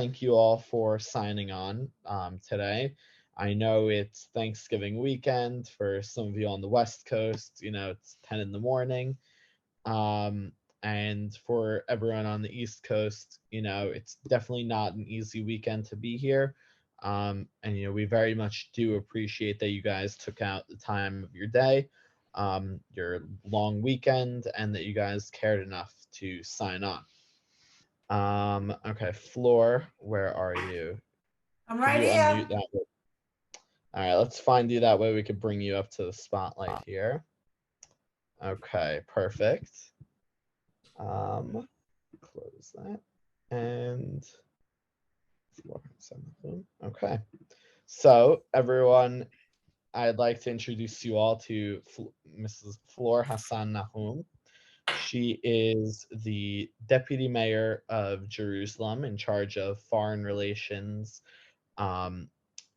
thank you all for signing on today. I know it's Thanksgiving weekend for some of you on the West Coast. It's 10 in the morning. Um, and for everyone on the East Coast, it's definitely not an easy weekend to be here. And we very much do appreciate that you guys took out the time of your day, your long weekend, and that you guys cared enough to sign on. Okay, Fleur, where are you? I'm Could right you here. unmute that way? All right, let's find you that way we could bring you up to the spotlight here. Okay, perfect. Close that. And okay. So everyone, I'd like to introduce you all to Mrs. Fleur Hassan Nahoum. She is the Deputy Mayor of Jerusalem in charge of foreign relations,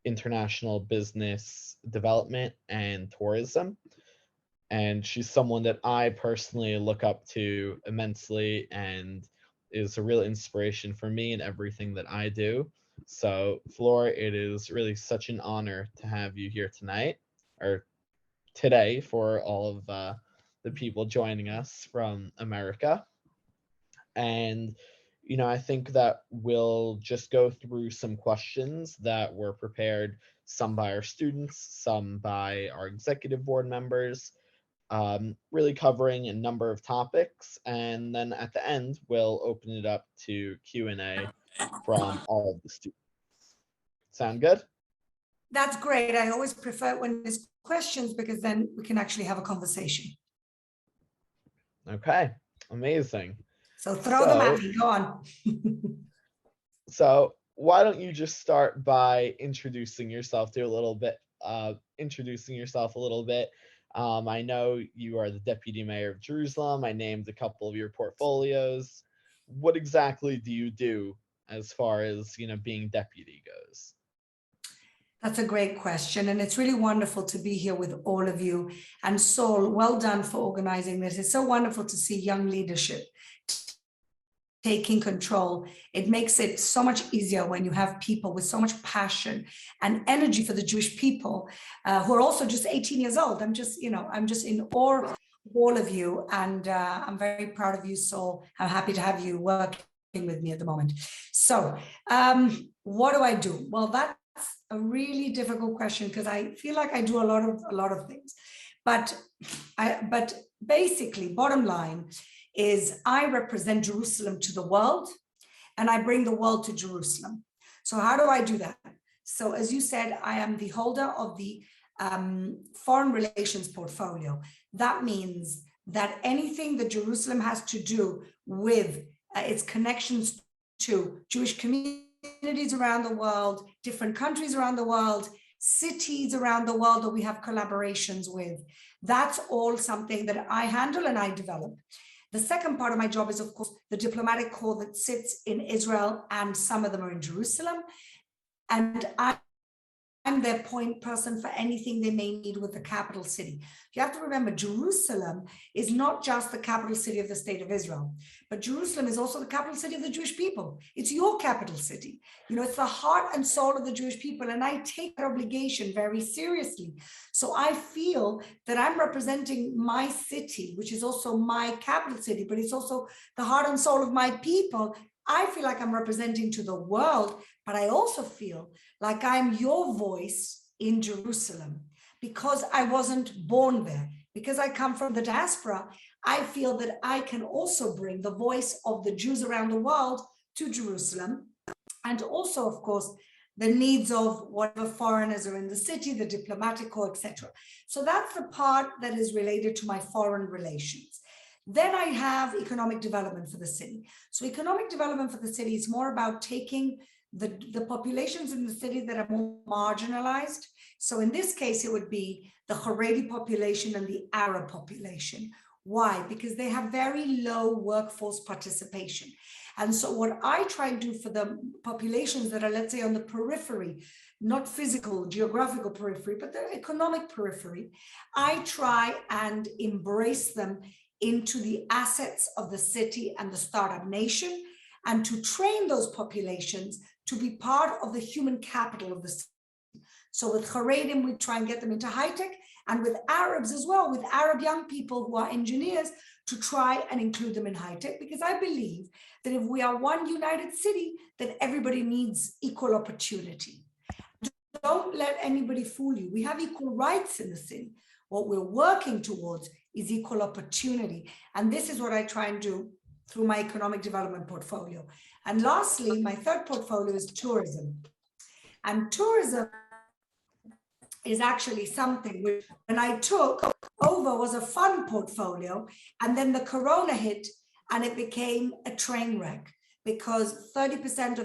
international business development, and tourism. And she's someone that I personally look up to immensely and is a real inspiration for me in everything that I do. So, Fleur, it is really such an honor to have you here tonight, or today, for all of the people joining us from America. And I think that we'll just go through some questions that were prepared, some by our students, some by our executive board members, really covering a number of topics. And then at the end, we'll open it up to Q&A from all of the students. Sound good? That's great. I always prefer when there's questions because then we can actually have a conversation. Okay, amazing. So throw them at me, go on. So why don't you just start by introducing yourself a little bit. I know you are the Deputy Mayor of Jerusalem. I named a couple of your portfolios. What exactly do you do as far as, being deputy goes? That's a great question. And it's really wonderful to be here with all of you. And Saul, well done for organizing this. It's so wonderful to see young leadership taking control. It makes it so much easier when you have people with so much passion and energy for the Jewish people who are also just 18 years old. I'm just in awe of all of you. And I'm very proud of you, Saul. I'm happy to have you working with me at the moment. So what do I do? Well, that's a really difficult question because I feel like I do a lot of things. But basically, bottom line is I represent Jerusalem to the world and I bring the world to Jerusalem. So how do I do that? So as you said, I am the holder of the foreign relations portfolio. That means that anything that Jerusalem has to do with its connections to Jewish communities around the world, different countries around the world, cities around the world that we have collaborations with, that's all something that I handle and I develop. The second part of my job is, of course, the diplomatic corps that sits in Israel, and some of them are in Jerusalem. And I'm their point person for anything they may need with the capital city. You have to remember, Jerusalem is not just the capital city of the state of Israel, but Jerusalem is also the capital city of the Jewish people. It's your capital city. It's the heart and soul of the Jewish people. And I take that obligation very seriously. So I feel that I'm representing my city, which is also my capital city, but it's also the heart and soul of my people. I feel like I'm representing to the world, but I also feel like I'm your voice in Jerusalem because I wasn't born there, because I come from the diaspora. I feel that I can also bring the voice of the Jews around the world to Jerusalem, and also, of course, the needs of whatever foreigners are in the city, the diplomatic corps, etc. So that's the part that is related to my foreign relations. Then I have economic development for the city. So economic development for the city is more about taking the populations in the city that are more marginalized. So in this case, it would be the Haredi population and the Arab population. Why? Because they have very low workforce participation. And so what I try and do for the populations that are, let's say, on the periphery, not physical, geographical periphery, but the economic periphery, I try and embrace them into the assets of the city and the startup nation, and to train those populations to be part of the human capital of the city. So with Haredim, we try and get them into high tech, and with Arabs as well, with Arab young people who are engineers, to try and include them in high tech, because I believe that if we are one united city, then everybody needs equal opportunity. Don't let anybody fool you. We have equal rights in the city. What we're working towards is equal opportunity. And this is what I try and do through my economic development portfolio. And lastly, my third portfolio is tourism. And tourism is actually something which, when I took over, was a fun portfolio. And then the corona hit and it became a train wreck, because 30%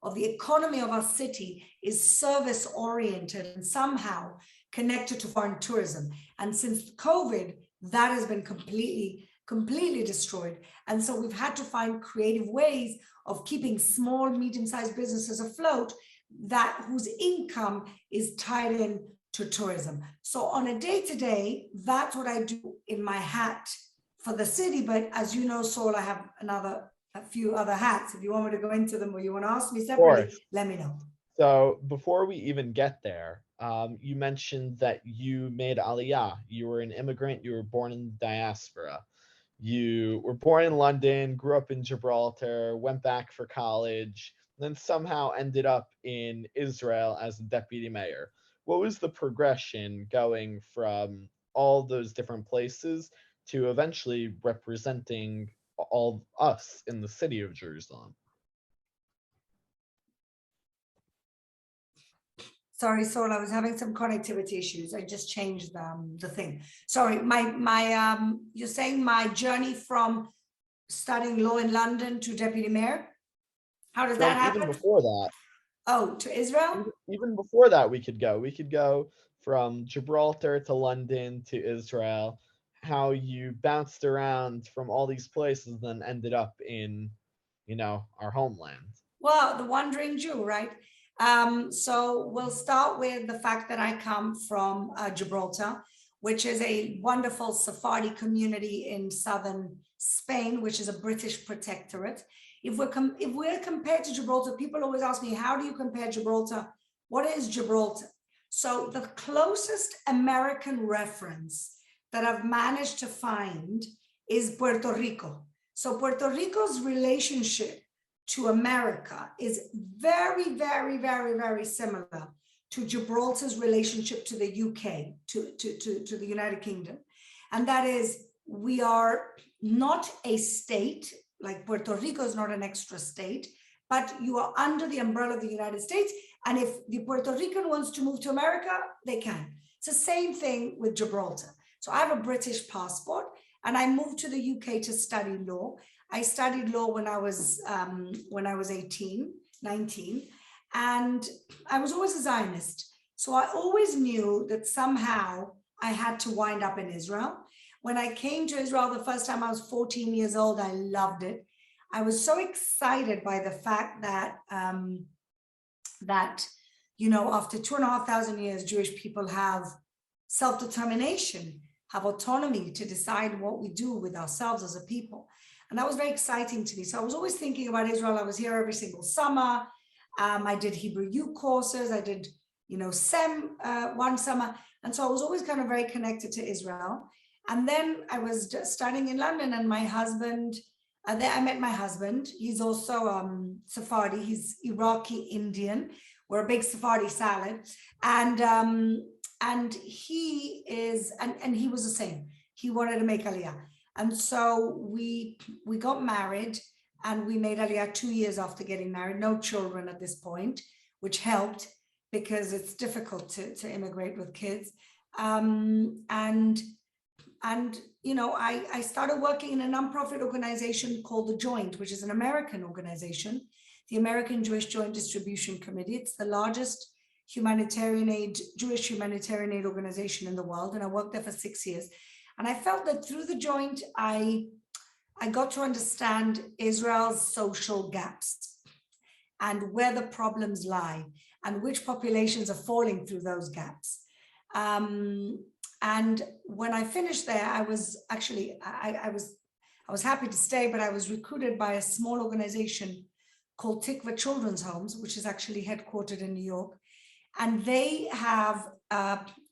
of the economy of our city is service oriented and somehow connected to foreign tourism. And since COVID, that has been completely destroyed. And so we've had to find creative ways of keeping small, medium-sized businesses afloat whose income is tied in to tourism. So on a day-to-day, that's what I do in my hat for the city. But as you know, Saul, I have a few other hats. If you want me to go into them or you want to ask me separately, let me know. So before we even get there, you mentioned that you made Aliyah. You were an immigrant. You were born in diaspora. You were born in London, grew up in Gibraltar, went back for college, and then somehow ended up in Israel as a deputy mayor. What was the progression going from all those different places to eventually representing all us in the city of Jerusalem? Sorry, Saul, I was having some connectivity issues. I just changed the thing. Sorry, you're saying my journey from studying law in London to deputy mayor? How does that happen? Even before that. Oh, to Israel? Even before that, we could go from Gibraltar to London to Israel, how you bounced around from all these places and then ended up in, our homeland. Well, the wandering Jew, right? So we'll start with the fact that I come from Gibraltar, which is a wonderful Sephardi community in southern Spain, which is a British protectorate. If we're compared to Gibraltar, people always ask me, how do you compare Gibraltar? What is Gibraltar? So the closest American reference that I've managed to find is Puerto Rico. So Puerto Rico's relationship to America is very, very, very, very similar to Gibraltar's relationship to the UK, to the United Kingdom. And that is, we are not a state, like Puerto Rico is not an extra state, but you are under the umbrella of the United States. And if the Puerto Rican wants to move to America, they can. It's the same thing with Gibraltar. So I have a British passport and I moved to the UK to study law. I studied law when I was 18, 19, and I was always a Zionist. So I always knew that somehow I had to wind up in Israel. When I came to Israel the first time, I was 14 years old. I loved it. I was so excited by the fact that, after 2,500 years, Jewish people have self-determination, have autonomy to decide what we do with ourselves as a people. And that was very exciting to me. So I was always thinking about Israel. I was here every single summer. I did Hebrew U courses. I did, SEM one summer. And so I was always kind of very connected to Israel. And then I was studying in London and my husband, there I met my husband. He's also Sephardi. He's Iraqi Indian. We're a big Sephardi salad. And he is, and he was the same. He wanted to make Aliyah. And so we got married and we made Aliyah 2 years after getting married, no children at this point, which helped because it's difficult to immigrate with kids. I started working in a nonprofit organization called The Joint, which is an American organization, the American Jewish Joint Distribution Committee. It's the largest Jewish humanitarian aid organization in the world. And I worked there for 6 years. And I felt that through the Joint, I got to understand Israel's social gaps and where the problems lie and which populations are falling through those gaps. And when I finished there, I was actually, I was happy to stay, but I was recruited by a small organization called Tikva Children's Homes, which is actually headquartered in New York. And they have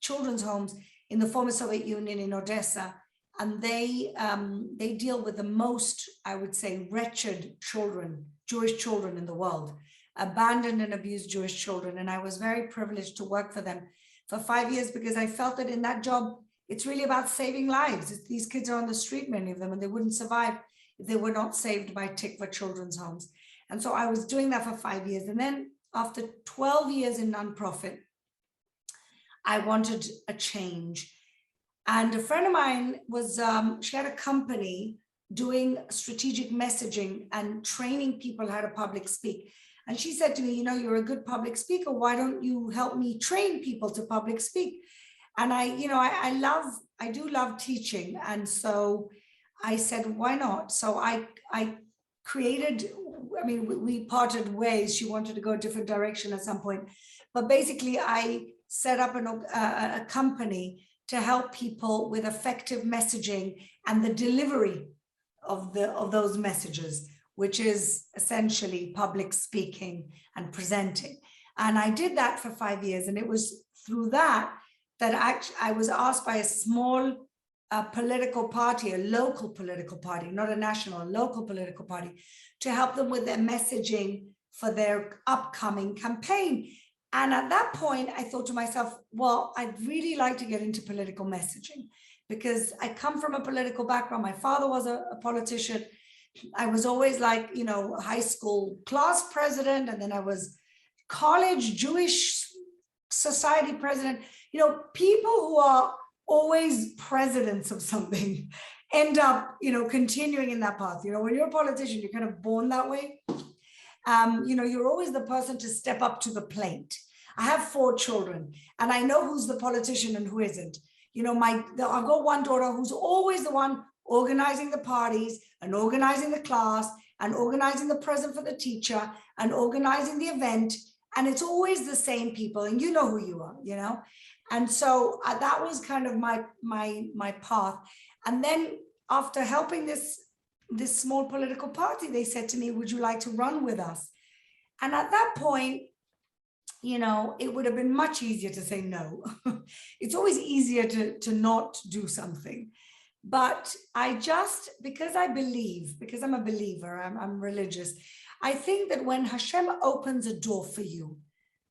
children's homes in the former Soviet Union in Odessa. And they deal with the most, I would say, wretched children, Jewish children in the world, abandoned and abused Jewish children. And I was very privileged to work for them for 5 years, because I felt that in that job, it's really about saving lives. These kids are on the street, many of them, and they wouldn't survive if they were not saved by Tikva Children's Homes. And so I was doing that for 5 years. And then after 12 years in nonprofit, I wanted a change. And a friend of mine was, she had a company doing strategic messaging and training people how to public speak. And she said to me, you know, you're a good public speaker. Why don't you help me train people to public speak? And I do love teaching. And so I said, why not? So I created, I mean, we parted ways. She wanted to go a different direction at some point. But basically, I set up a company to help people with effective messaging and the delivery of those messages, which is essentially public speaking and presenting. And I did that for 5 years. And it was through that I was asked by a small political party, a local political party, not a national, a local political party, to help them with their messaging for their upcoming campaign. And at that point, I thought to myself, well, I'd really like to get into political messaging, because I come from a political background. My father was a politician. I was always like, you know, high school class president, and then I was college Jewish society president. You know, people who are always presidents of something end up, you know, continuing in that path. You know, when you're a politician, you're kind of born that way. You know, you're always the person to step up to the plate. I have 4 children, and I know who's the politician and who isn't. You know, I've got one daughter who's always the one organizing the parties and organizing the class and organizing the present for the teacher and organizing the event. And it's always the same people, and you know who you are, you know? And so that was kind of my path. And then after helping this small political party, they said to me, would you like to run with us? And at that point, you know, it would have been much easier to say no. It's always easier to not do something. But because I believe, because I'm a believer, I'm religious, I think that when Hashem opens a door for you,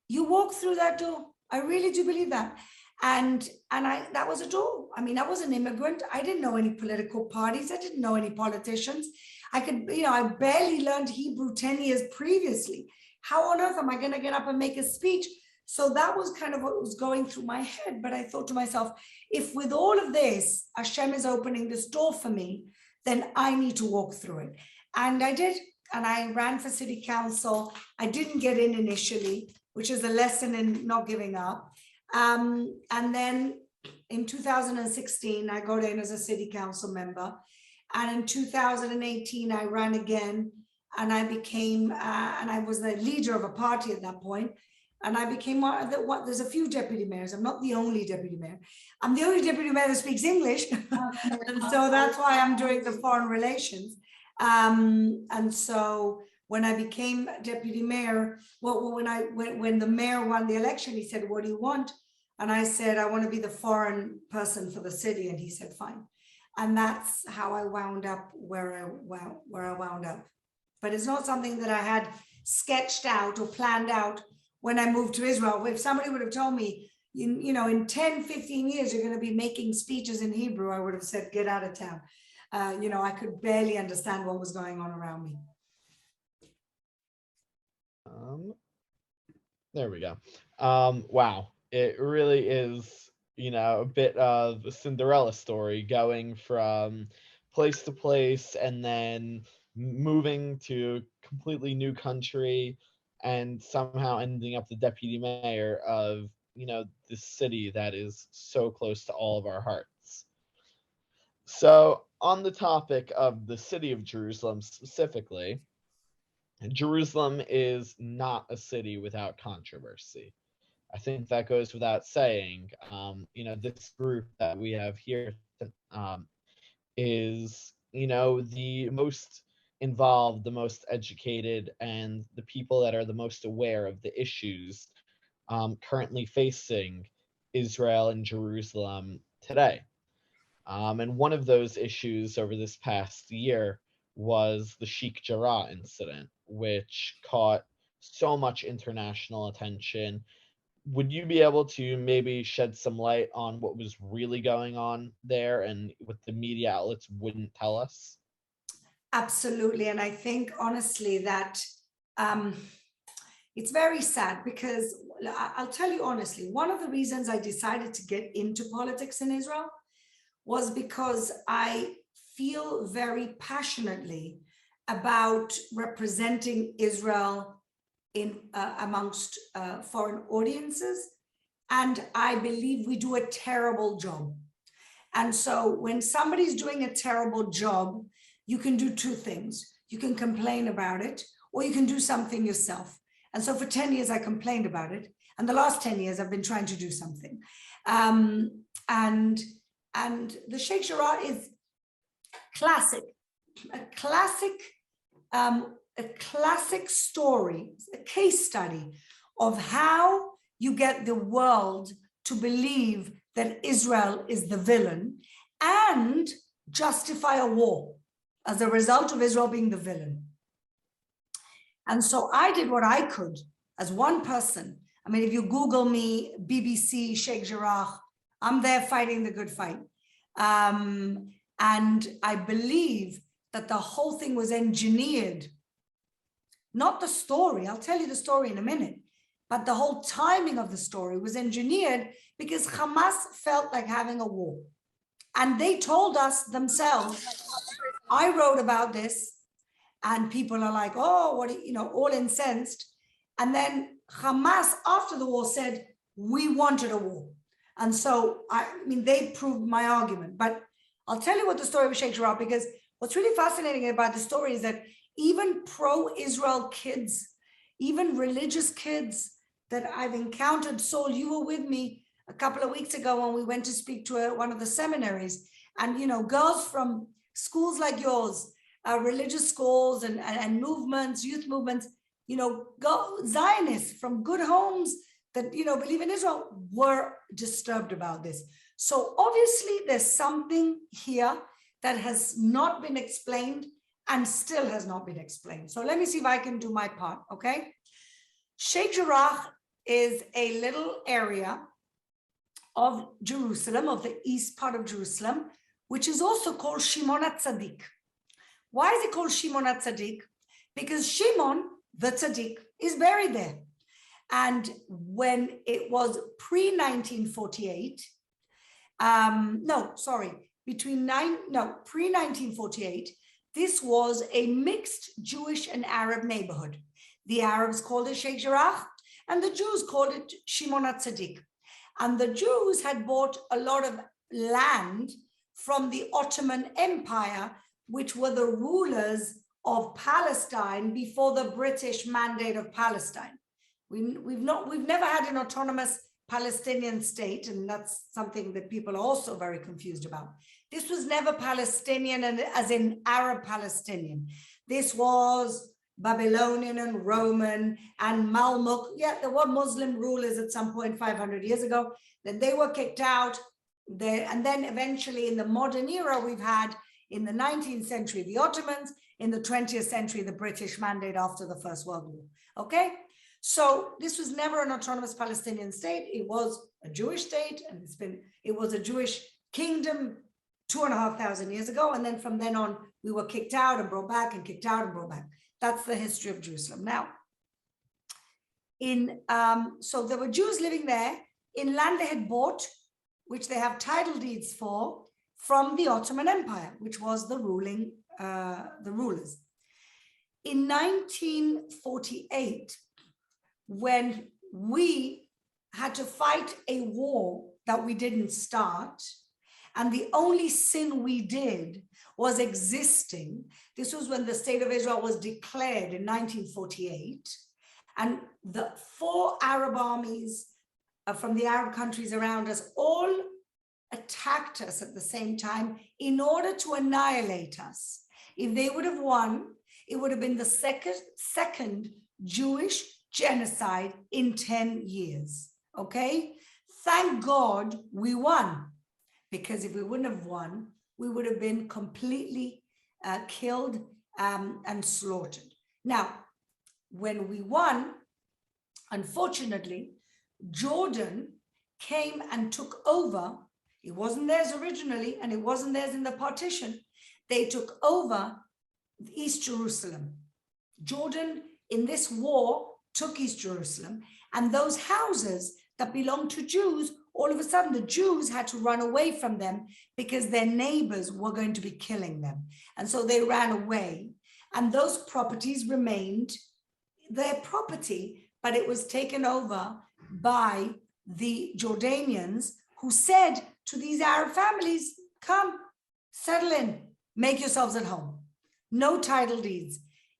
you walk through that door. I really do believe that. And that was a door. I mean, I was an immigrant. I didn't know any political parties. I didn't know any politicians. I barely learned Hebrew 10 years previously. How on earth am I going to get up and make a speech? So that was kind of what was going through my head. But I thought to myself, if with all of this, Hashem is opening this door for me, then I need to walk through it. And I did. And I ran for city council. I didn't get in initially, which is a lesson in not giving up. And then in 2016, I got in as a city council member. And in 2018, I ran again, and I became, and I was the leader of a party at that point. And I became there's a few deputy mayors. I'm not the only deputy mayor. I'm the only deputy mayor that speaks English. And so that's why I'm doing the foreign relations. And so when I became deputy mayor, when the mayor won the election, he said, what do you want? And I said, I want to be the foreign person for the city. And he said, fine. And that's how I wound up where I wound up. But it's not something that I had sketched out or planned out when I moved to Israel. If somebody would have told me, you know, in 10, 15 years, you're going to be making speeches in Hebrew, I would have said, get out of town. You know, I could barely understand what was going on around me. There we go. Wow. It really is, you know, a bit of a Cinderella story, going from place to place and then moving to a completely new country and somehow ending up the deputy mayor of, you know, this city that is so close to all of our hearts. So, on the topic of the city of Jerusalem specifically, Jerusalem is not a city without controversy. I think that goes without saying. You know, this group that we have here is, you know, the most involve the most educated and the people that are the most aware of the issues currently facing Israel and Jerusalem today. And one of those issues over this past year was the Sheikh Jarrah incident, which caught so much international attention. Would you be able to maybe shed some light on what was really going on there and what the media outlets wouldn't tell us? Absolutely. And I think honestly that it's very sad because I'll tell you honestly, one of the reasons I decided to get into politics in Israel was because I feel very passionately about representing Israel in amongst foreign audiences. And I believe we do a terrible job. And so when somebody's doing a terrible job, you can do two things. You can complain about it, or you can do something yourself. And so for 10 years, I complained about it. And the last 10 years, I've been trying to do something. And the Sheikh Jarrah is classic, a classic story, a case study of how you get the world to believe that Israel is the villain and justify a war as a result of Israel being the villain. And so I did what I could as one person. I mean, if you Google me, BBC, Sheikh Jarrah, I'm there fighting the good fight. And I believe that the whole thing was engineered, not the story, I'll tell you the story in a minute, but the whole timing of the story was engineered because Hamas felt like having a war. And they told us themselves, I wrote about this, and people are like, oh, what, all incensed. And then Hamas, after the war, said, we wanted a war. And so, I mean, they proved my argument. But I'll tell you what the story of Sheikh Jarrah, because what's really fascinating about the story is that even pro-Israel kids, even religious kids that I've encountered, Saul, you were with me a couple of weeks ago when we went to speak to one of the seminaries, and girls from schools like yours, religious schools and movements, youth movements, Zionists from good homes that believe in Israel were disturbed about this. So obviously there's something here that has not been explained and still has not been explained. So let me see if I can do my part, okay? Sheikh Jarrah is a little area of Jerusalem, of the east part of Jerusalem, which is also called Shimon HaTzadik. Why is it called Shimon HaTzadik? Because Shimon, the Tzaddik, is buried there. And when it was pre-1948, pre-1948, this was a mixed Jewish and Arab neighborhood. The Arabs called it Sheikh Jarrah, and the Jews called it Shimon HaTzadik. And the Jews had bought a lot of land from the Ottoman Empire, which were the rulers of Palestine before the British Mandate of Palestine. We've never had an autonomous Palestinian state, and that's something that people are also very confused about. This was never Palestinian and as in Arab Palestinian. This was Babylonian and Roman and Malmuk. Yeah, there were Muslim rulers at some point 500 years ago. Then they were kicked out. And then eventually in the modern era, we've had in the 19th century, the Ottomans, in the 20th century, the British Mandate after the First World War, okay? So this was never an autonomous Palestinian state. It was a Jewish state, and it was a Jewish kingdom 2,500 years ago. And then from then on, we were kicked out and brought back and kicked out and brought back. That's the history of Jerusalem. Now, so there were Jews living there in land they had bought, which they have title deeds for, from the Ottoman Empire, which was the rulers. In 1948, when we had to fight a war that we didn't start, and the only sin we did was existing. This was when the state of Israel was declared in 1948, and the 4 Arab armies from the Arab countries around us all attacked us at the same time in order to annihilate us. If they would have won, it would have been the second Jewish genocide in 10 years. Okay? Thank God we won, because if we wouldn't have won, we would have been completely killed and slaughtered. Now, when we won, unfortunately, Jordan came and took over. It wasn't theirs originally, and it wasn't theirs in the partition. They took over East Jerusalem. Jordan, in this war, took East Jerusalem, and those houses that belonged to Jews, all of a sudden the Jews had to run away from them because their neighbors were going to be killing them. And so they ran away, and those properties remained their property, but it was taken over by the Jordanians, who said to these Arab families, come, settle in, make yourselves at home. No title deeds.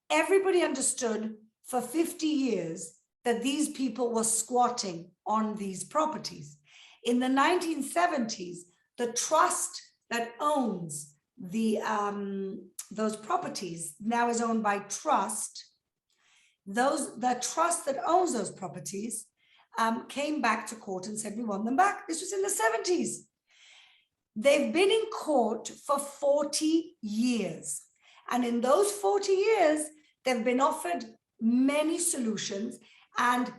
Everybody understood for 50 years that these people were squatting on these properties. In the 1970s, the trust that owns those properties now is owned by trust. The trust that owns those properties came back to court and said, we want them back. This was in the 70s. They've been in court for 40 years. And in those 40 years, they've been offered many solutions. And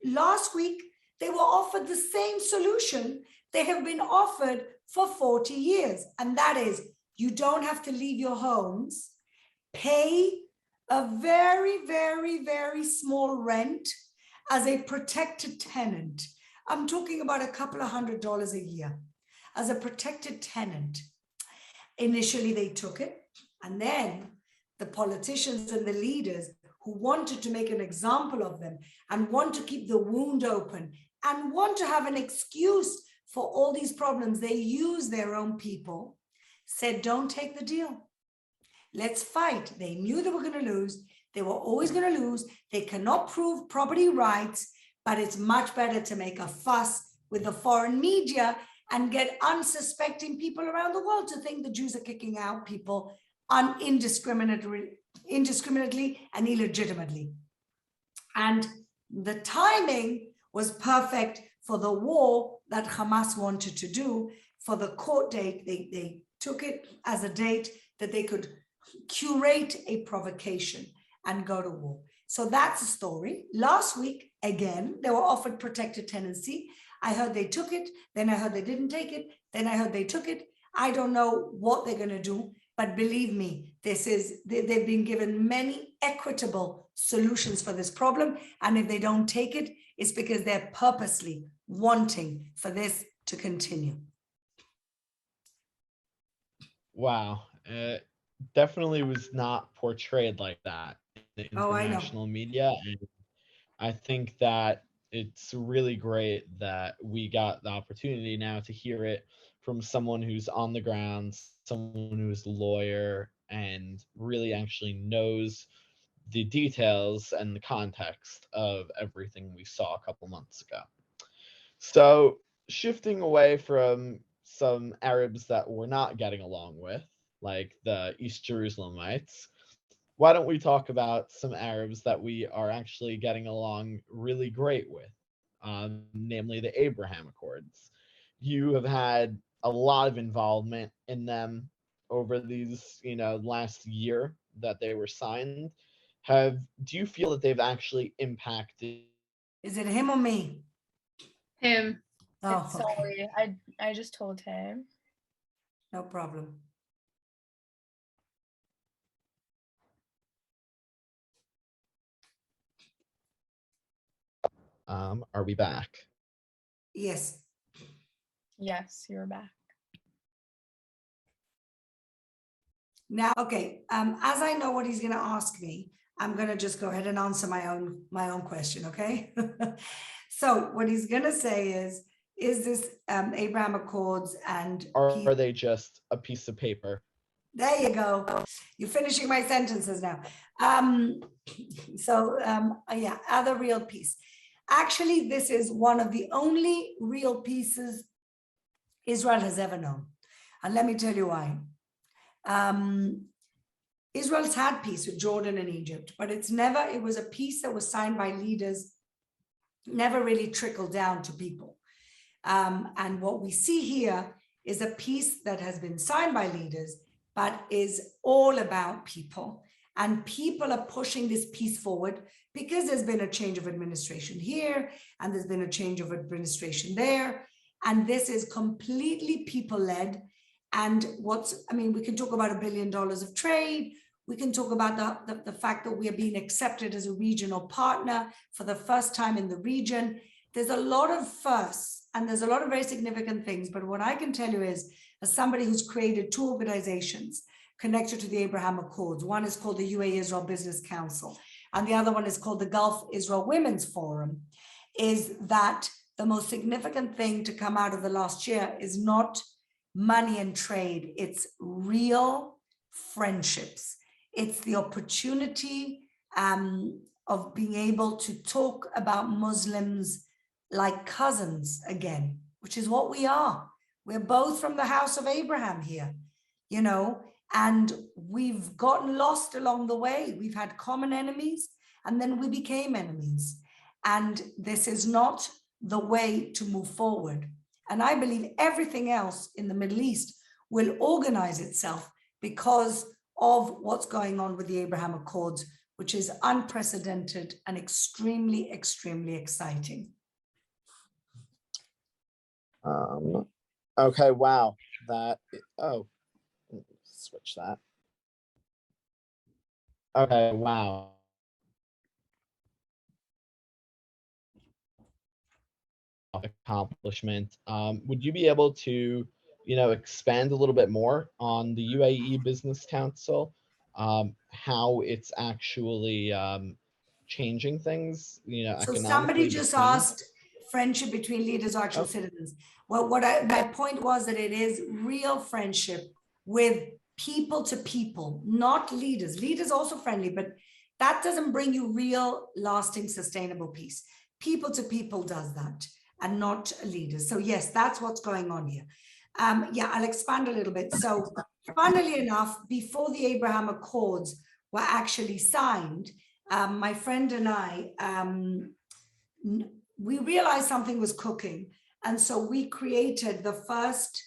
last week, they were offered the same solution they have been offered for 40 years. And that is, you don't have to leave your homes, pay a very, very, very small rent as a protected tenant. I'm talking about a couple of $100 a year as a protected tenant. Initially, they took it, and then the politicians and the leaders who wanted to make an example of them and want to keep the wound open and want to have an excuse for all these problems, they use their own people, said, don't take the deal. Let's fight. They knew they were going to lose. They were always going to lose. They cannot prove property rights, but it's much better to make a fuss with the foreign media and get unsuspecting people around the world to think the Jews are kicking out people indiscriminately and illegitimately. And the timing was perfect for the war that Hamas wanted to do. For the court date, they took it as a date that they could curate a provocation and go to war. So that's the story. Last week, again, they were offered protected tenancy. I heard they took it, then I heard they didn't take it, then I heard they took it. I don't know what they're going to do, but believe me, they've been given many equitable solutions for this problem. And if they don't take it, it's because they're purposely wanting for this to continue. Wow. Definitely was not portrayed like that in the international media. And I think that it's really great that we got the opportunity now to hear it from someone who's on the ground, someone who's a lawyer and really actually knows the details and the context of everything we saw a couple months ago. So shifting away from some Arabs that we're not getting along with, like the East Jerusalemites, why don't we talk about some Arabs that we are actually getting along really great with, namely the Abraham Accords. You have had a lot of involvement in them over these, last year that they were signed. Do you feel that they've actually impacted? Is it him or me? Him. Oh, sorry. I just told him. No problem. Are we back? Yes. Yes, you're back. Now, okay. As I know what he's going to ask me, I'm going to just go ahead and answer my own question. Okay. So what he's going to say is this Abraham Accords and are they just a piece of paper? There you go. You're finishing my sentences now. Yeah, other real peace. Actually, this is one of the only real peaces Israel has ever known. And let me tell you why. Israel's had peace with Jordan and Egypt, but it was a peace that was signed by leaders, never really trickled down to people. And what we see here is a peace that has been signed by leaders, but is all about people. And people are pushing this peace forward because there's been a change of administration here, and there's been a change of administration there. And this is completely people-led. And we can talk about $1 billion of trade. We can talk about the fact that we are being accepted as a regional partner for the first time in the region. There's a lot of firsts, and there's a lot of very significant things. But what I can tell you is, as somebody who's created 2 organizations connected to the Abraham Accords, one is called the UAE Israel Business Council, and the other one is called the Gulf Israel Women's Forum, is that the most significant thing to come out of the last year is not money and trade, it's real friendships. It's the opportunity of being able to talk about Muslims like cousins again, which is what we are. We're both from the house of Abraham here, and we've gotten lost along the way. We've had common enemies, and then we became enemies. And this is not the way to move forward. And I believe everything else in the Middle East will organize itself because of what's going on with the Abraham Accords, which is unprecedented and extremely, extremely exciting. Okay, wow. Switch that. Okay, wow. Accomplishment. Would you be able to, expand a little bit more on the UAE Business Council, how it's actually changing things, So economically? somebody just between- asked friendship between leaders or actual citizens. Well, my point was that it is real friendship with people to people, not leaders. Leaders also friendly, but that doesn't bring you real, lasting, sustainable peace. People to people does that, and not leaders. So yes, that's what's going on here. I'll expand a little bit. So funnily enough, before the Abraham Accords were actually signed, my friend and I, we realized something was cooking. And so we created the first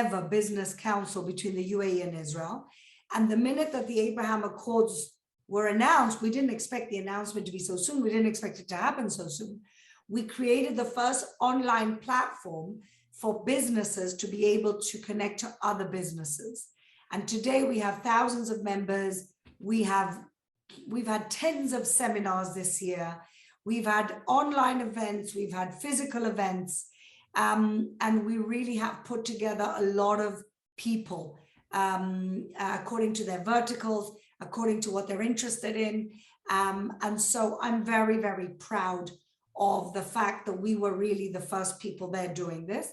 ever business council between the UAE and Israel. And the minute that the Abraham Accords were announced, we didn't expect the announcement to be so soon. We didn't expect it to happen so soon. We created the first online platform for businesses to be able to connect to other businesses. And today we have thousands of members. We've had tens of seminars this year. We've had online events, we've had physical events, and we really have put together a lot of people according to their verticals, according to what they're interested in. And so I'm very, very proud of the fact that we were really the first people there doing this.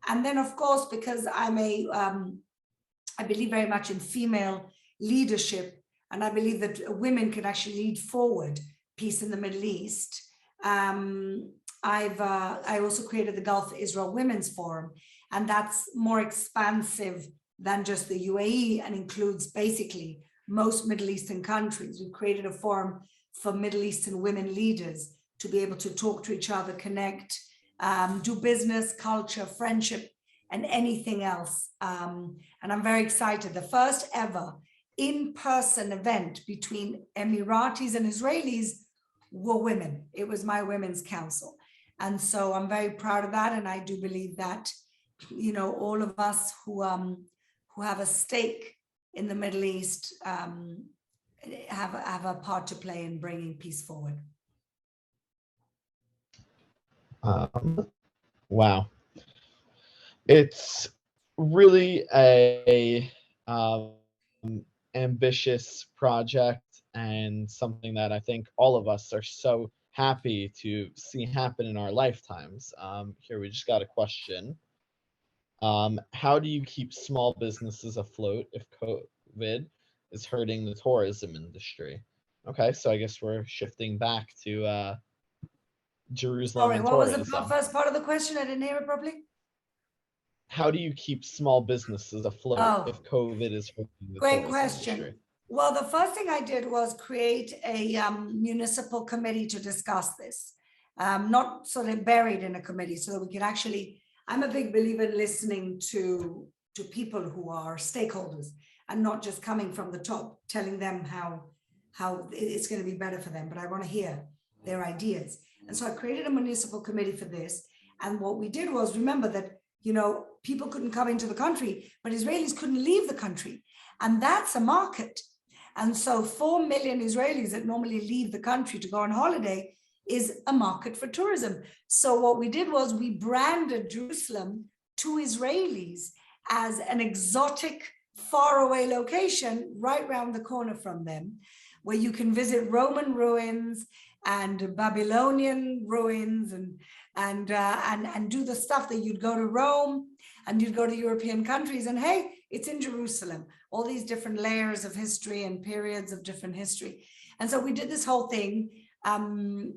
And then, of course, because I believe very much in female leadership, and I believe that women can actually lead forward peace in the Middle East. I also created the Gulf Israel Women's Forum, and that's more expansive than just the UAE and includes basically most Middle Eastern countries. We've created a forum for Middle Eastern women leaders to be able to talk to each other, connect, do business, culture, friendship, and anything else. And I'm very excited. The first ever in-person event between Emiratis and Israelis were women. It was my women's council. And so I'm very proud of that. And I do believe that, all of us who have a stake in the Middle East have a part to play in bringing peace forward. Wow. It's really a ambitious project, and something that I think all of us are so happy to see happen in our lifetimes. Here we just got a question. How do you keep small businesses afloat if COVID is hurting the tourism industry? Okay, so I guess we're shifting back to Jerusalem. Sorry, and what was the tourism. first part of the question? I didn't hear it properly. How do you keep small businesses afloat if COVID is hurting the Great tourism question. industry? Well, the first thing I did was create a municipal committee to discuss this, not sort of buried in a committee, so that we can actually. I'm a big believer in listening to people who are stakeholders and not just coming from the top, telling them how it's going to be better for them. But I want to hear their ideas, and so I created a municipal committee for this. And what we did was remember that people couldn't come into the country, but Israelis couldn't leave the country, and that's a market. And so 4 million Israelis that normally leave the country to go on holiday is a market for tourism. So what we did was we branded Jerusalem to Israelis as an exotic, faraway location right around the corner from them, where you can visit Roman ruins and Babylonian ruins and do the stuff that you'd go to Rome and you'd go to European countries. And hey, it's in Jerusalem, all these different layers of history and periods of different history. And so we did this whole thing, and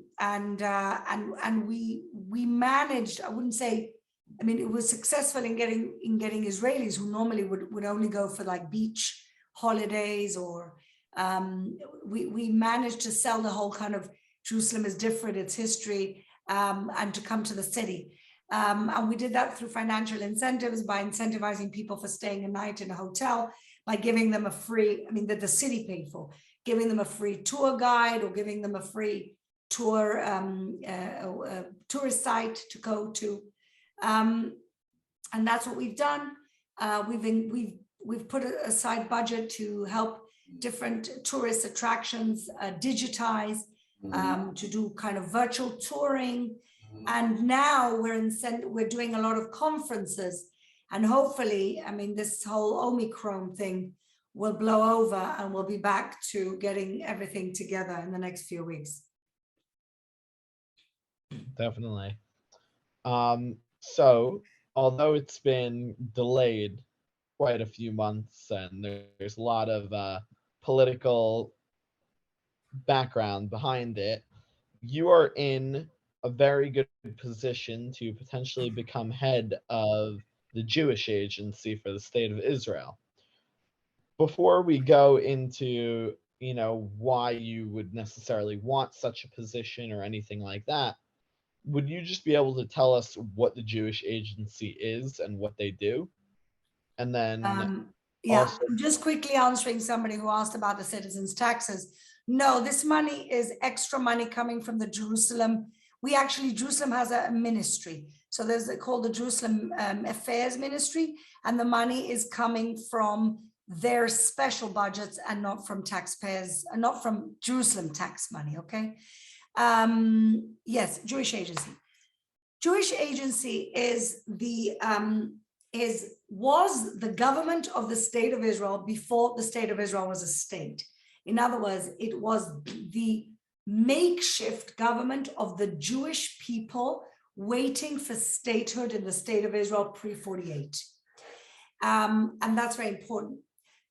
we managed. I wouldn't say, I mean, it was successful in getting Israelis who normally would only go for like beach holidays, or we managed to sell the whole kind of Jerusalem is different, its history, and to come to the city. And we did that through financial incentives, by incentivizing people for staying a night in a hotel, by giving them a free, that the city paid for, giving them a free tour guide, or giving them a free tour, tourist site to go to. And that's what we've done. We've put aside budget to help different tourist attractions digitize, to do kind of virtual touring. And now we're doing a lot of conferences, and hopefully, this whole Omicron thing will blow over and we'll be back to getting everything together in the next few weeks. Definitely. So although it's been delayed quite a few months and there's a lot of political background behind it, you are in a very good position to potentially become head of the Jewish Agency for the State of Israel. Before we go into, why you would necessarily want such a position or anything like that, would you just be able to tell us what the Jewish Agency is and what they do? And then also, just quickly answering somebody who asked about the citizens' taxes. No, this money is extra money coming from the Jerusalem. Jerusalem has a ministry. So there's called the Jerusalem Affairs Ministry, and the money is coming from their special budgets and not from taxpayers, and not from Jerusalem tax money, okay? Yes, Jewish Agency. Jewish Agency was the government of the State of Israel before the State of Israel was a state. In other words, it was the makeshift government of the Jewish people waiting for statehood in the State of Israel pre-48. And that's very important,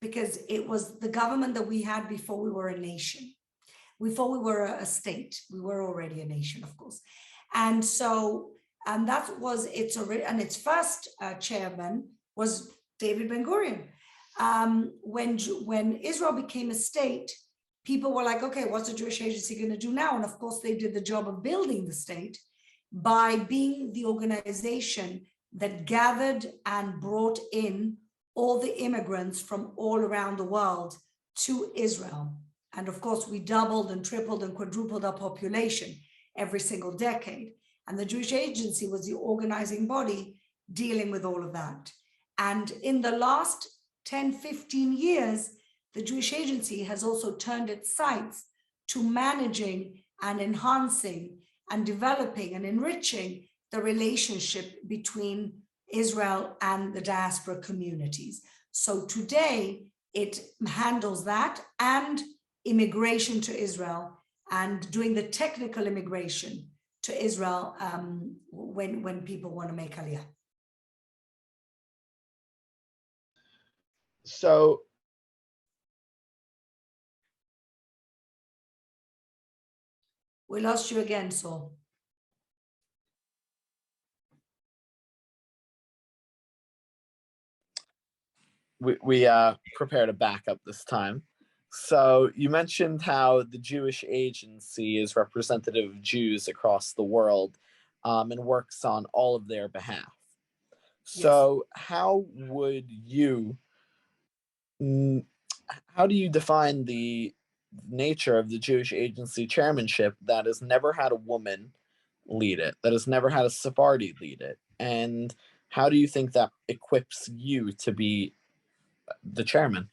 because it was the government that we had before we were a nation. Before we were a state, we were already a nation, of course. And so, and that was its first chairman was David Ben-Gurion. When Israel became a state, people were like, okay, what's the Jewish Agency going to do now? And of course, they did the job of building the state by being the organization that gathered and brought in all the immigrants from all around the world to Israel. And of course, we doubled and tripled and quadrupled our population every single decade. And the Jewish Agency was the organizing body dealing with all of that. And in the last 10, 15 years, the Jewish Agency has also turned its sights to managing and enhancing and developing and enriching the relationship between Israel and the diaspora communities. So today, it handles that and immigration to Israel, and doing the technical immigration to Israel when people want to make Aliyah. So we lost you again, Saul. We prepared a backup this time. So you mentioned how the Jewish Agency is representative of Jews across the world, and works on all of their behalf. Yes. So mm, how do you define the nature of the Jewish Agency chairmanship that has never had a woman lead it, that has never had a Sephardi lead it? And how do you think that equips you to be the chairman?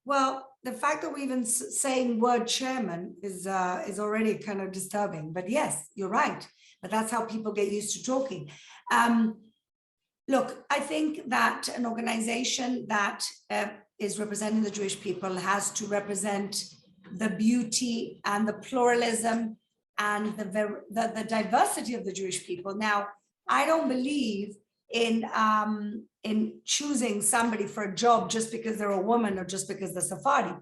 Well, the fact that we even saying word chairman is already kind of disturbing. But yes, you're right. But that's how people get used to talking. Look, I think that an organization that is representing the Jewish people has to represent the beauty and the pluralism and the diversity of the Jewish people. Now, I don't believe in choosing somebody for a job just because they're a woman or just because they're Sephardi.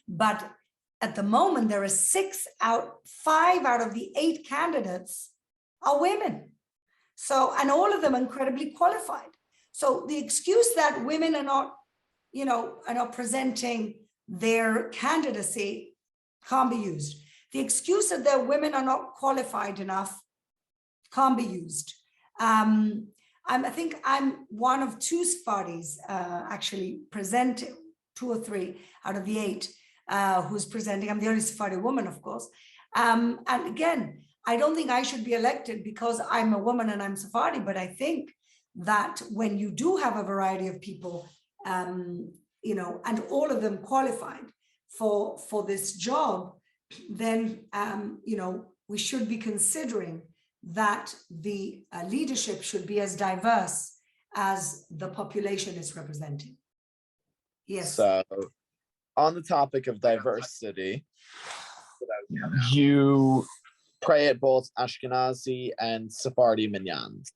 But at the moment, there are 5 out of the 8 candidates are women. So, and all of them incredibly qualified. So the excuse that women are not, are not presenting their candidacy can't be used. The excuse that their women are not qualified enough can't be used. I think I'm one of 2 Sefardis actually presenting, 2 or 3 out of the 8 who's presenting. I'm the only Sephardi woman, of course. And again, I don't think I should be elected because I'm a woman and I'm Sephardi, but I think that when you do have a variety of people, and all of them qualified for this job, then, we should be considering that the leadership should be as diverse as the population is represented. Yes. So, on the topic of diversity, you pray at both Ashkenazi and Sephardi minyans.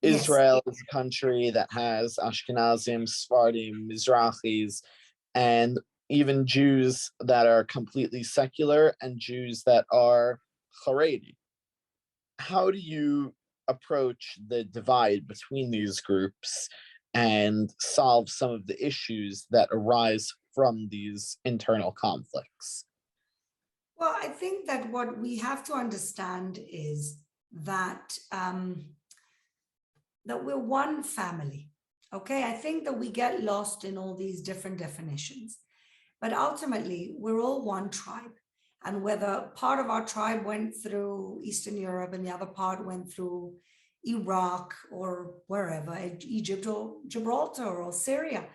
Yes. Israel is a country that has Ashkenazim, Sephardim, Mizrahis, and even Jews that are completely secular and Jews that are Haredi. How do you approach the divide between these groups and solve some of the issues that arise from these internal conflicts? Well, I think that what we have to understand is that that we're one family. Okay, I think that we get lost in all these different definitions, but ultimately we're all one tribe. And whether part of our tribe went through Eastern Europe and the other part went through Iraq or wherever, Egypt or Gibraltar or Syria,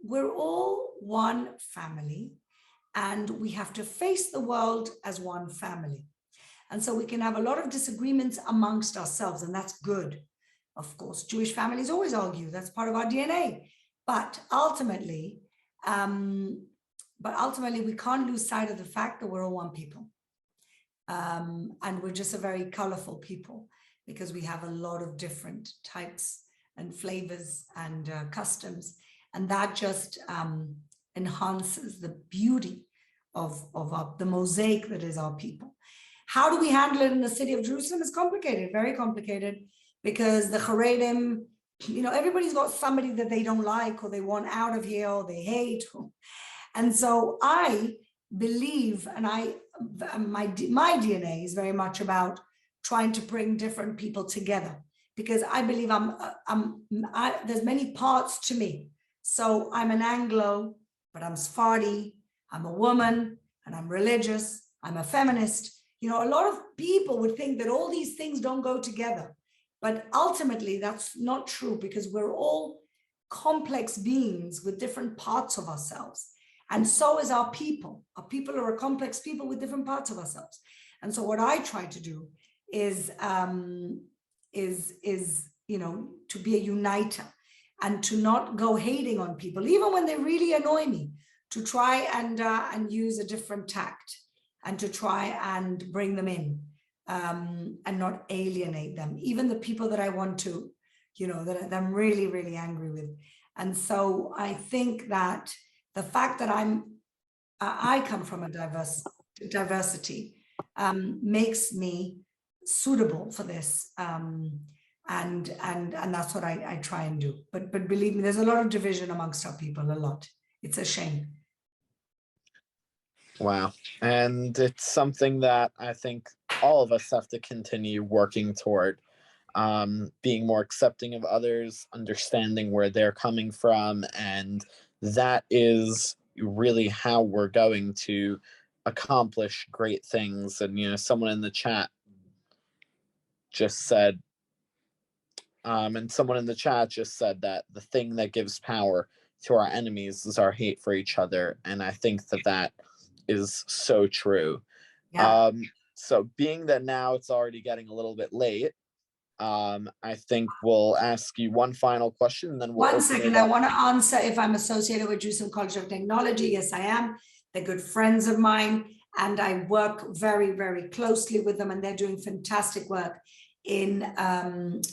we're all one family. And we have to face the world as one family. And so we can have a lot of disagreements amongst ourselves, and that's good. Of course, Jewish families always argue, that's part of our DNA. But ultimately, we can't lose sight of the fact that we're all one people. And we're just a very colorful people because we have a lot of different types and flavors and customs. And that just enhances the beauty of the mosaic that is our people. How do we handle it in the city of Jerusalem? It's complicated, very complicated, because the Haredim, everybody's got somebody that they don't like or they want out of here or they hate. And so I believe, and my DNA is very much about trying to bring different people together, because I believe there's many parts to me. So I'm an Anglo, but I'm Sephardi, I'm a woman, and I'm religious, I'm a feminist. A lot of people would think that all these things don't go together, but ultimately that's not true, because we're all complex beings with different parts of ourselves. And so is our people. Our people are a complex people with different parts of ourselves. And so what I try to do is to be a uniter and to not go hating on people, even when they really annoy me, to try and use a different tact and to try and bring them in and not alienate them, even the people that I want to, that I'm really, really angry with. And so I think that the fact that I come from a diversity makes me suitable for this, and that's what I try and do. But believe me, there's a lot of division amongst our people, a lot. It's a shame. Wow. And it's something that I think all of us have to continue working toward, being more accepting of others, understanding where they're coming from. And that is really how we're going to accomplish great things. And, someone in the chat just said, that the thing that gives power to our enemies is our hate for each other. And I think that that is so true. Yeah. So being that now it's already getting a little bit late, I think we'll ask you one final question and then we'll One open second, it I up. want to answer if I'm associated with Jerusalem College of Technology. Yes, I am. They're good friends of mine, and I work very, very closely with them, and they're doing fantastic work in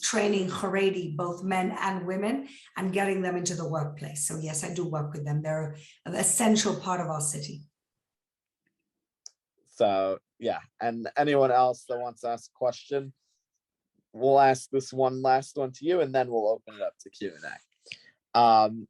training Haredi, both men and women, and getting them into the workplace. So yes, I do work with them. They're an essential part of our city. So yeah, and anyone else that wants to ask a question, we'll ask this one last one to you, and then we'll open it up to Q&A.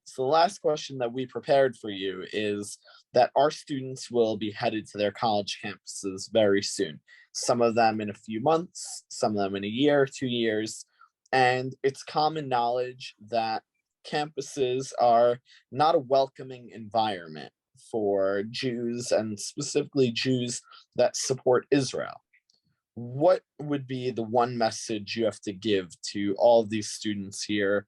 So the last question that we prepared for you is that our students will be headed to their college campuses very soon. Some of them in a few months, some of them in a year, 2 years. And it's common knowledge that campuses are not a welcoming environment for Jews, and specifically Jews that support Israel. What would be the one message you have to give to all of these students here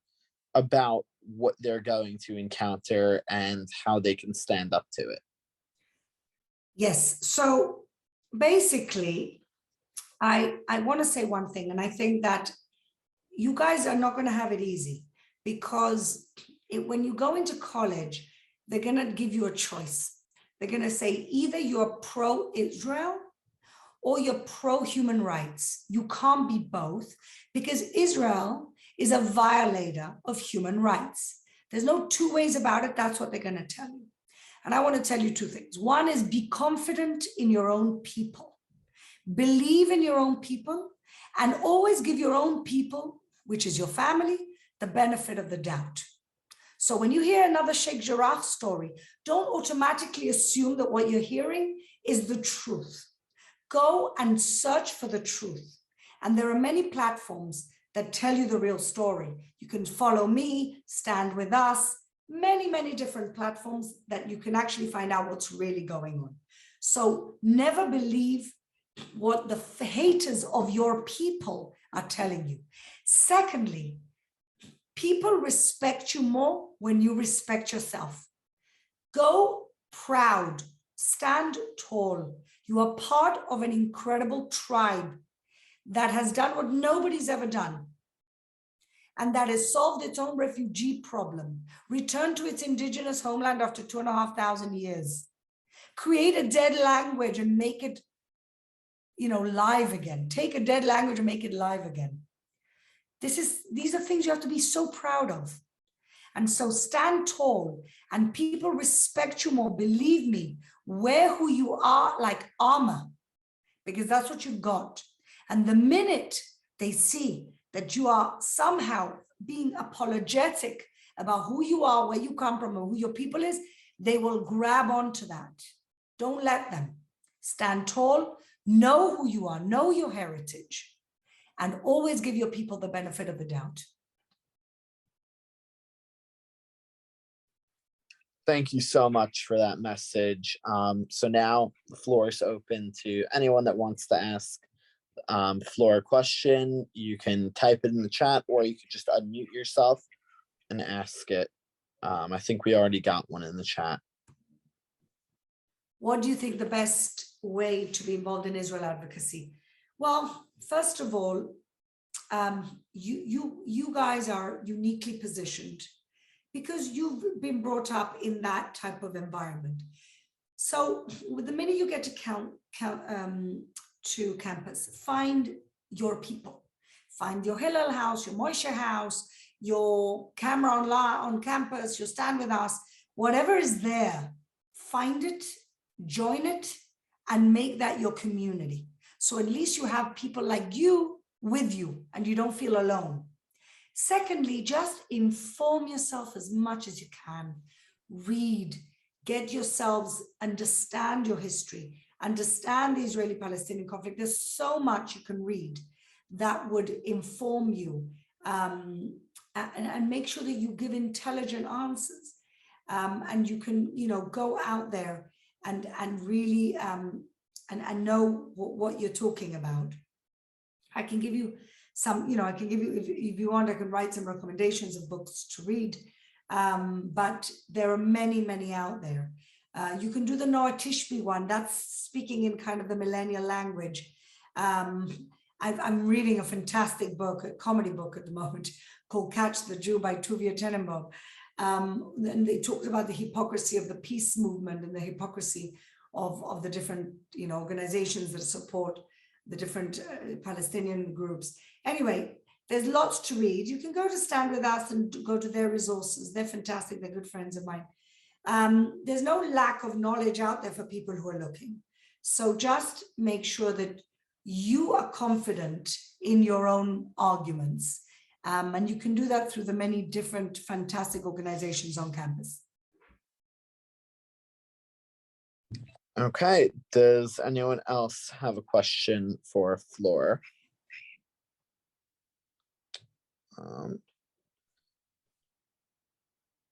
about what they're going to encounter and how they can stand up to it? Yes, so basically, I want to say one thing, and I think that you guys are not going to have it easy, because when you go into college, they're going to give you a choice. They're going to say either you're pro-Israel or you're pro-human rights. You can't be both, because Israel is a violator of human rights. There's no two ways about it. That's what they're going to tell you. And I want to tell you two things. One is be confident in your own people. Believe in your own people, and always give your own people, which is your family, the benefit of the doubt. So when you hear another Sheikh Jarrah story, don't automatically assume that what you're hearing is the truth. Go and search for the truth. And there are many platforms that tell you the real story. You can follow me, Stand With Us, many, many different platforms that you can actually find out what's really going on. So never believe what the haters of your people are telling you. Secondly, people respect you more when you respect yourself. Go proud, stand tall. You are part of an incredible tribe that has done what nobody's ever done, and that has solved its own refugee problem, returned to its indigenous homeland after 2,500 years, create a dead language and make it, live again. Take a dead language and make it live again. These are things you have to be so proud of. And so stand tall, and people respect you more. Believe me, wear who you are like armor, because that's what you've got. And the minute they see that you are somehow being apologetic about who you are, where you come from, or who your people is, they will grab onto that. Don't let them. Stand tall, know who you are, know your heritage, and always give your people the benefit of the doubt. Thank you so much for that message. So now the floor is open to anyone that wants to ask Fleur a question. You can type it in the chat, or you could just unmute yourself and ask it. I think we already got one in the chat. What do you think the best way to be involved in Israel advocacy? Well, first of all, you guys are uniquely positioned because you've been brought up in that type of environment. So with the minute you get to campus, find your people. Find your Hillel house, your Moshe house, your camera on campus, your Stand With Us, whatever is there, find it, join it, and make that your community. So at least you have people like you with you and you don't feel alone. Secondly, just inform yourself as much as you can. Read, get yourselves, understand your history, understand the Israeli-Palestinian conflict. There's so much you can read that would inform you, and make sure that you give intelligent answers, and you can, you know, go out there and really and know what you're talking about. I can give you some, you know, I can give you, if you want, I can write some recommendations of books to read, but there are many out there. You can do the Noah Tishby one. That's speaking in kind of the millennial language. I'm reading a fantastic book, a comedy book at the moment, called Catch the Jew by Tuvia Tenenbaum. And they talked about the hypocrisy of the peace movement and the hypocrisy of the different, you know, organizations that support the different Palestinian groups. Anyway, there's lots to read. You can go to Stand With Us and go to their resources. They're fantastic. They're good friends of mine. There's no lack of knowledge out there for people who are looking. So just make sure that you are confident in your own arguments. And you can do that through the many different fantastic organizations on campus. Okay, does anyone else have a question for Fleur?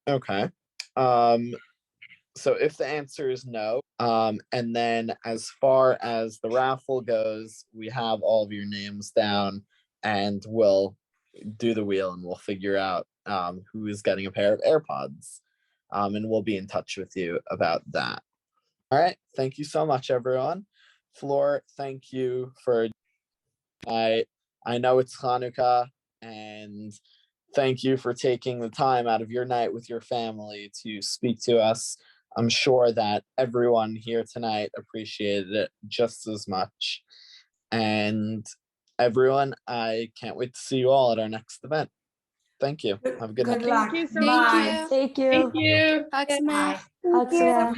Okay. So if the answer is no, and then as far as the raffle goes, we have all of your names down, and we'll do the wheel and we'll figure out who is getting a pair of AirPods, and we'll be in touch with you about that. All right, thank you so much, everyone. Fleur, thank you for, I know it's Hanukkah, and thank you for taking the time out of your night with your family to speak to us. I'm sure that everyone here tonight appreciated it just as much. And everyone, I can't wait to see you all at our next event. Thank you. Have a good night. Good luck. Thank you so Bye. much. Thank you. Thank you. Hag Bye. Hag